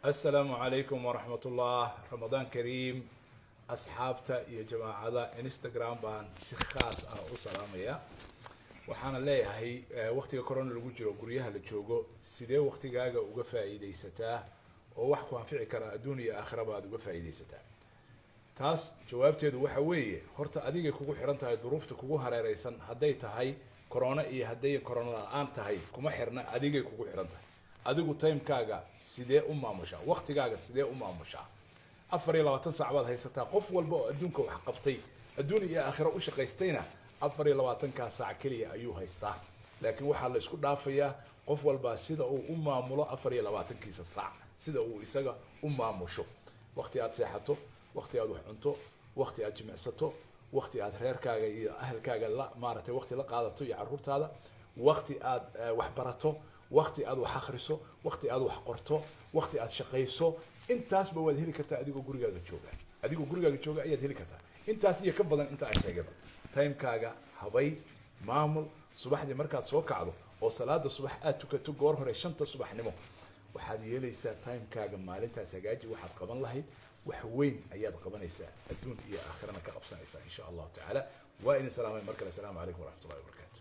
السلام عليكم ورحمة الله. رمضان كريم. أصحابتا يا جماعة انستغرام بان سخاص أو سلامية. waxaana leeyahay waqtiga corona lagu jiro guryaha la joogo sidee waqtigaaga uga faa'iideysataa oo wax ku anfici kara adduun iyo aakhiraba aad uga faa'iideysataa. taas jawaabteedu waxa weeye horta adiga kugu xiran tahay duruufta kugu hareereysan hadday tahay corona iyo hadday corona la'aan tahay kuma xirna adigay kugu xiran tahay. adigu timekaaga sidee u maamushaa, waqtigaaga sidee u maamushaa. 24 saac baad haysataa. qof walba oo adduunka wax qabtay adduun iyo aakhira u shaqaystayna 24 saac kaliya ayuu haystaa. laakiin waxaa la isku dhaafayaa qof walba sida uu u maamulo 24 saac, sida uu isaga u maamusho. waqti aad seexato, waqti aad wax cunto, waqti aad jimicsato, waqti aad reerkaaga iyo ahalkaaga la maartay waqti la qaadato iyo caruurtaada, waqti aad wax barato, waqti aad wax akhriso, waqti aad wax qorto, waqti aad shaqayso. intaasba waad heli kartaa adigoo gurigaaga jooga. adigoo gurigaaga jooga ayaad heli kartaa intaas iyo ka badan inta aan sheegay. timekaaga habay maamul. subaxdii markaad soo kacdo oo salaada subax aad tukato goor hore 5 subaxnimo waxaad yeelaysaa timekaaga maalintaas hagaaji waxaad qaban lahayd wax weyn ayaad qabanaysaa adduun iyo aakhirana ka qabsanaysaa insha Allah taala. waa in salaamay markale. assalaamu calaykum waraxmatullaahi wabarakaatuh.